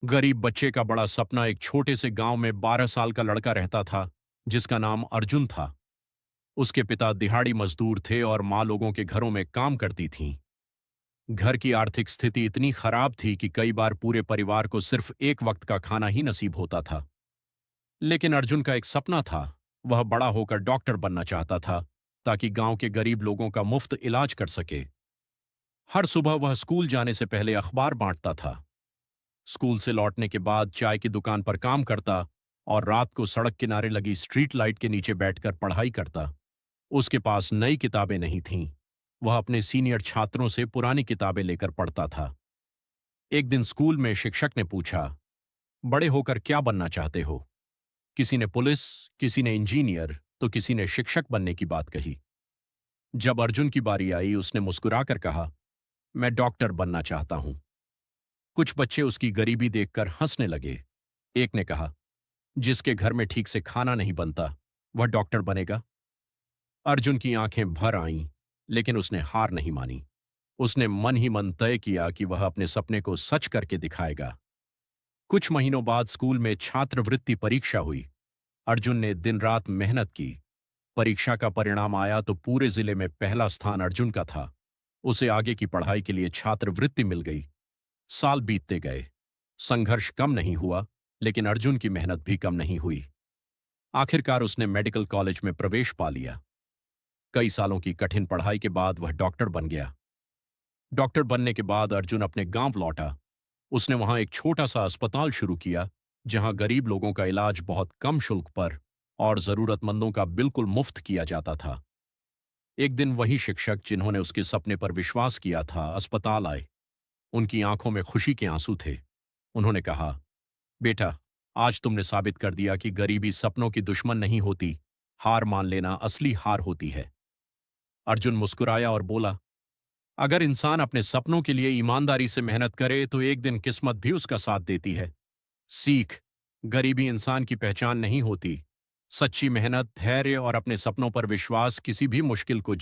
गरीब बच्चे का बड़ा सपना एक छोटे से गांव में 12 साल का लड़का रहता था जिसका नाम अर्जुन था। उसके पिता दिहाड़ी मजदूर थे और माँ लोगों के घरों में काम करती थीं। घर की आर्थिक स्थिति इतनी खराब थी कि कई बार पूरे परिवार को सिर्फ एक वक्त का खाना ही नसीब होता था। लेकिन अर्जुन का एक सपना था। वह बड़ा होकर डॉक्टर बनना चाहता था ताकि गांव के गरीब लोगों का मुफ्त इलाज कर सके। हर सुबह वह स्कूल जाने से पहले अखबार बांटता था। स्कूल से लौटने के बाद चाय की दुकान पर काम करता और रात को सड़क किनारे लगी स्ट्रीट लाइट के नीचे बैठकर पढ़ाई करता। उसके पास नई किताबें नहीं थीं। वह अपने सीनियर छात्रों से पुरानी किताबें लेकर पढ़ता था। एक दिन स्कूल में शिक्षक ने पूछा, बड़े होकर क्या बनना चाहते हो? किसी ने पुलिस, किसी ने इंजीनियर, तो किसी ने शिक्षक बनने की बात कही। जब अर्जुन की बारी आई, उसने मुस्कुराकर कहा, मैं डॉक्टर बनना चाहता हूं। कुछ बच्चे उसकी गरीबी देखकर हंसने लगे। एक ने कहा, जिसके घर में ठीक से खाना नहीं बनता, वह डॉक्टर बनेगा? अर्जुन की आंखें भर आईं, लेकिन उसने हार नहीं मानी। उसने मन ही मन तय किया कि वह अपने सपने को सच करके दिखाएगा। कुछ महीनों बाद स्कूल में छात्रवृत्ति परीक्षा हुई। अर्जुन ने दिन रात मेहनत की। परीक्षा का परिणाम आया तो पूरे जिले में पहला स्थान अर्जुन का था। उसे आगे की पढ़ाई के लिए छात्रवृत्ति मिल गई। साल बीतते गए। संघर्ष कम नहीं हुआ, लेकिन अर्जुन की मेहनत भी कम नहीं हुई। आखिरकार उसने मेडिकल कॉलेज में प्रवेश पा लिया। कई सालों की कठिन पढ़ाई के बाद वह डॉक्टर बन गया। डॉक्टर बनने के बाद अर्जुन अपने गांव लौटा। उसने वहां एक छोटा सा अस्पताल शुरू किया, जहां गरीब लोगों का इलाज बहुत कम शुल्क पर और जरूरतमंदों का बिल्कुल मुफ्त किया जाता था। एक दिन वही शिक्षक जिन्होंने उसके सपने पर विश्वास किया था, अस्पताल आए। उनकी आंखों में खुशी के आंसू थे। उन्होंने कहा, बेटा, आज तुमने साबित कर दिया कि गरीबी सपनों की दुश्मन नहीं होती। हार मान लेना असली हार होती है। अर्जुन मुस्कुराया और बोला, अगर इंसान अपने सपनों के लिए ईमानदारी से मेहनत करे तो एक दिन किस्मत भी उसका साथ देती है। सीख, गरीबी इंसान की पहचान नहीं होती। सच्ची मेहनत, धैर्य और अपने सपनों पर विश्वास किसी भी मुश्किल को